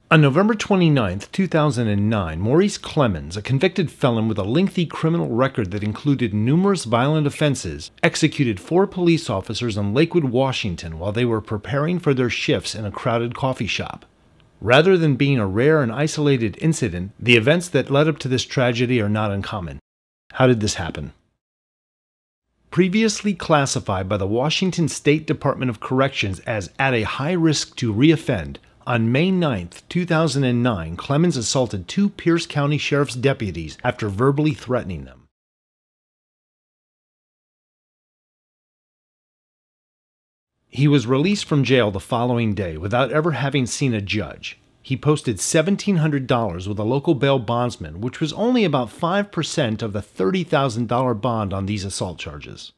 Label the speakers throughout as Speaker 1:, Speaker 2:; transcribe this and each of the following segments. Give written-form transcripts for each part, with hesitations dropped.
Speaker 1: On November 29, 2009, Maurice Clemens, a convicted felon with a lengthy criminal record that included numerous violent offenses, executed 4 police officers in Lakewood, Washington while they were preparing for their shifts in a crowded coffee shop. Rather than being a rare and isolated incident, the events that led up to this tragedy are not uncommon. How did this happen? Previously classified by the Washington State Department of Corrections as at a high risk to reoffend, on May 9, 2009, Clemens assaulted 2 Pierce County Sheriff's deputies after verbally threatening them. He was released from jail the following day without ever having seen a judge. He posted $1,700 with a local bail bondsman, which was only about 5% of the $30,000 bond on these assault charges.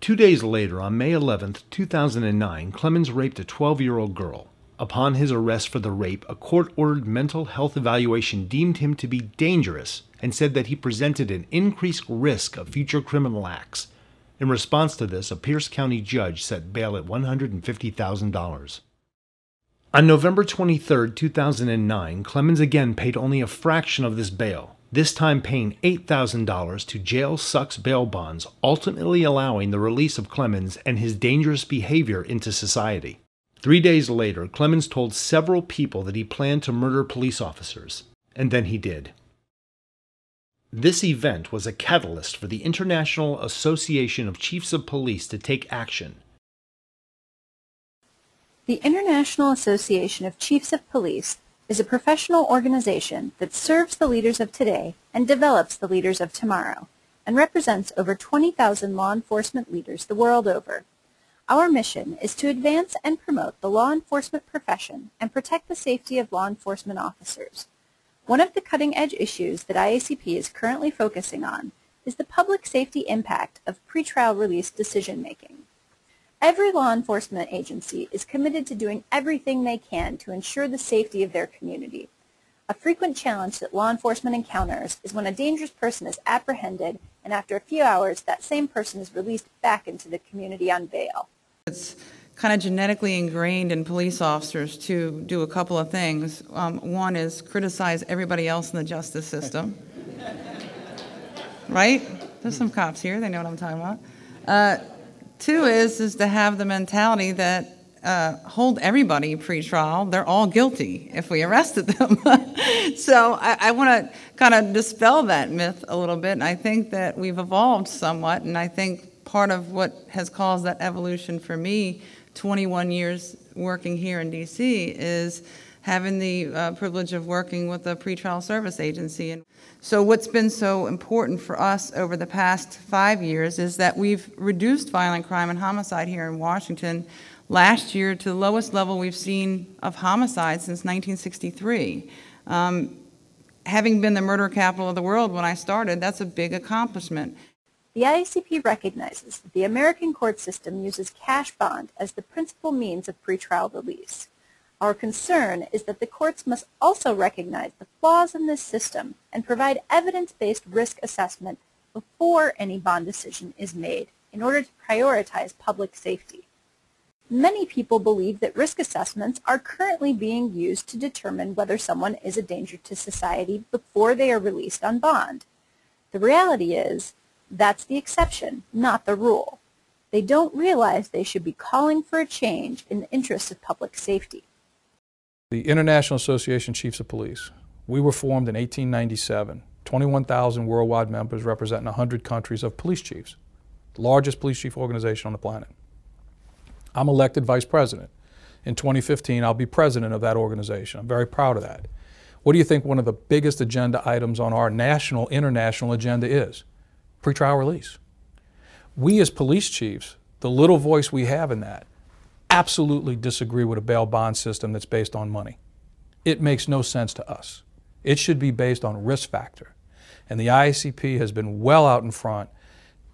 Speaker 1: 2 days later, on May 11, 2009, Clemens raped a 12-year-old girl. Upon his arrest for the rape, a court-ordered mental health evaluation deemed him to be dangerous and said that he presented an increased risk of future criminal acts. In response to this, a Pierce County judge set bail at $150,000. On November 23, 2009, Clemens again paid only a fraction of this bail, this time paying $8,000 to Jail Sucks bail bonds, ultimately allowing the release of Clemens and his dangerous behavior into society. 3 days later, Clemens told several people that he planned to murder police officers, and then he did. This event was a catalyst for the International Association of Chiefs of Police to take action.
Speaker 2: The International Association of Chiefs of Police is a professional organization that serves the leaders of today and develops the leaders of tomorrow, and represents over 20,000 law enforcement leaders the world over. Our mission is to advance and promote the law enforcement profession and protect the safety of law enforcement officers. One of the cutting-edge issues that IACP is currently focusing on is the public safety impact of pretrial release decision-making. Every law enforcement agency is committed to doing everything they can to ensure the safety of their community. A frequent challenge that law enforcement encounters is when a dangerous person is apprehended and after a few hours that same person is released back into the community on bail.
Speaker 3: It's kind of genetically ingrained in police officers to do a couple of things. One is criticize everybody else in the justice system. Right? There's some cops here, they know what I'm talking about. Two is to have the mentality that hold everybody pre-trial. They're all guilty if we arrested them. So I want to kind of dispel that myth a little bit. And I think that we've evolved somewhat, and I think part of what has caused that evolution for me, 21 years working here in D.C., is having the privilege of working with the pretrial service agency. And so what's been so important for us over the past 5 years is that we've reduced violent crime and homicide here in Washington last year to the lowest level we've seen of homicide since 1963. Having been the murder capital of the world when I started, that's a big accomplishment.
Speaker 2: The IACP recognizes that the American court system uses cash bond as the principal means of pretrial release. Our concern is that the courts must also recognize the flaws in this system and provide evidence-based risk assessment before any bond decision is made in order to prioritize public safety. Many people believe that risk assessments are currently being used to determine whether someone is a danger to society before they are released on bond. The reality is, that's the exception, not the rule. They don't realize they should be calling for a change in the interest of public safety.
Speaker 4: The International Association of Chiefs of Police, we were formed in 1897. 21,000 worldwide members representing 100 countries of police chiefs, the largest police chief organization on the planet. I'm elected vice president. In 2015, I'll be president of that organization. I'm very proud of that. What do you think one of the biggest agenda items on our national, international agenda is? Pretrial release. We as police chiefs, the little voice we have in that, absolutely disagree with a bail bond system that's based on money. It makes no sense to us. It should be based on risk factor. And the IACP has been well out in front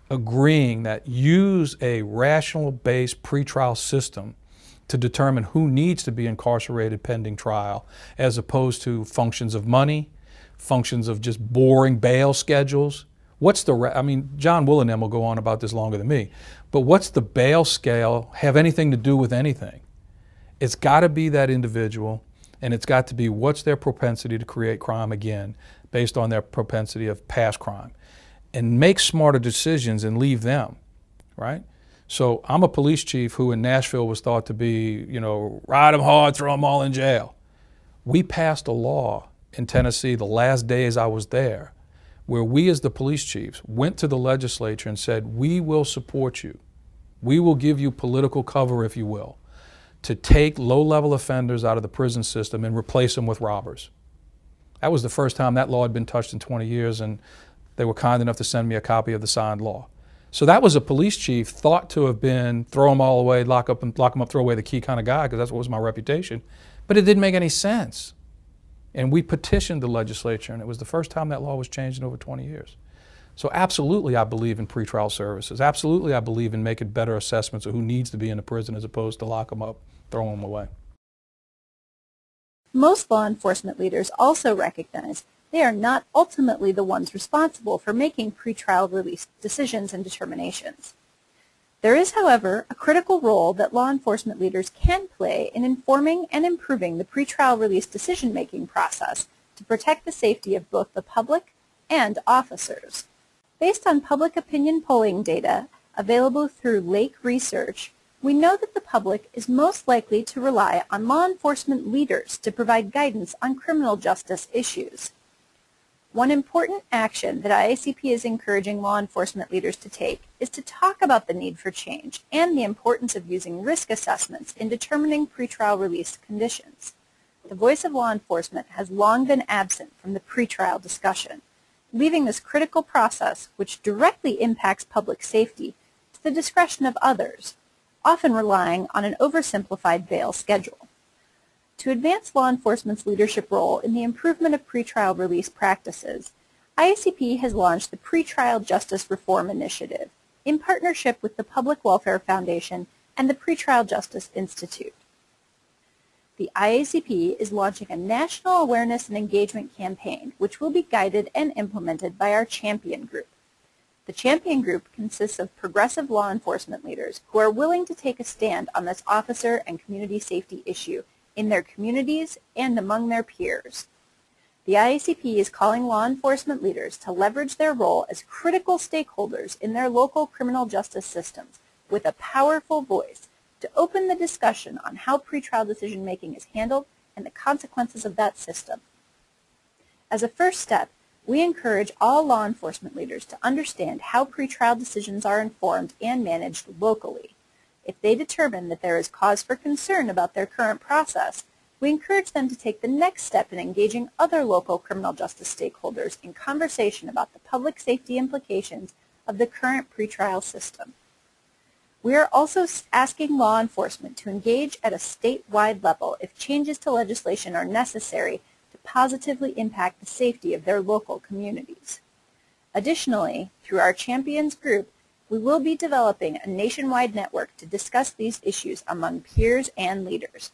Speaker 4: agreeing that use a rational-based pretrial system to determine who needs to be incarcerated pending trial, as opposed to functions of money, functions of just boring bail schedules. I mean, John Will and them will go on about this longer than me, but what's the bail scale have anything to do with anything? It's got to be that individual, and it's got to be what's their propensity to create crime again based on their propensity of past crime. And make smarter decisions and leave them, right? So I'm a police chief who in Nashville was thought to be, you know, ride them hard, throw them all in jail. We passed a law in Tennessee the last days I was there where we as the police chiefs went to the legislature and said, we will support you. We will give you political cover, if you will, to take low-level offenders out of the prison system and replace them with robbers. That was the first time that law had been touched in 20 years, and they were kind enough to send me a copy of the signed law. So that was a police chief thought to have been throw them all away, lock them up, throw away the key kind of guy, because that's what was my reputation. But it didn't make any sense. And we petitioned the legislature, and it was the first time that law was changed in over 20 years. So absolutely I believe in pretrial services. Absolutely I believe in making better assessments of who needs to be in a prison as opposed to lock them up, throw them away.
Speaker 2: Most law enforcement leaders also recognize they are not ultimately the ones responsible for making pretrial release decisions and determinations. There is, however, a critical role that law enforcement leaders can play in informing and improving the pretrial release decision-making process to protect the safety of both the public and officers. Based on public opinion polling data available through Lake Research, we know that the public is most likely to rely on law enforcement leaders to provide guidance on criminal justice issues. One important action that IACP is encouraging law enforcement leaders to take is to talk about the need for change and the importance of using risk assessments in determining pretrial release conditions. The voice of law enforcement has long been absent from the pretrial discussion, leaving this critical process, which directly impacts public safety, to the discretion of others, often relying on an oversimplified bail schedule. To advance law enforcement's leadership role in the improvement of pretrial release practices, IACP has launched the Pretrial Justice Reform Initiative in partnership with the Public Welfare Foundation and the Pretrial Justice Institute. The IACP is launching a national awareness and engagement campaign which will be guided and implemented by our Champion Group. The Champion Group consists of progressive law enforcement leaders who are willing to take a stand on this officer and community safety issue in their communities and among their peers. The IACP is calling law enforcement leaders to leverage their role as critical stakeholders in their local criminal justice systems with a powerful voice to open the discussion on how pretrial decision-making is handled and the consequences of that system. As a first step, we encourage all law enforcement leaders to understand how pretrial decisions are informed and managed locally. If they determine that there is cause for concern about their current process, we encourage them to take the next step in engaging other local criminal justice stakeholders in conversation about the public safety implications of the current pretrial system. We are also asking law enforcement to engage at a statewide level if changes to legislation are necessary to positively impact the safety of their local communities. Additionally, through our Champions Group, we will be developing a nationwide network to discuss these issues among peers and leaders.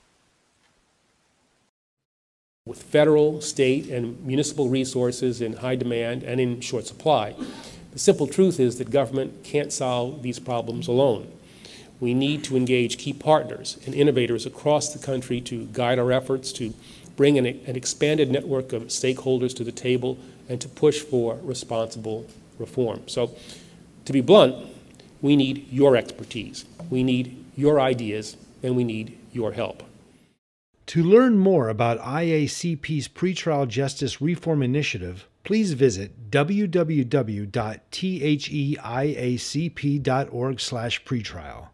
Speaker 5: With federal, state, and municipal resources in high demand and in short supply, the simple truth is that government can't solve these problems alone. We need to engage key partners and innovators across the country to guide our efforts, to bring an expanded network of stakeholders to the table, and to push for responsible reform. So, to be blunt, we need your expertise, we need your ideas, and we need your help.
Speaker 1: To learn more about IACP's Pretrial Justice Reform Initiative, please visit www.theiacp.org/pretrial.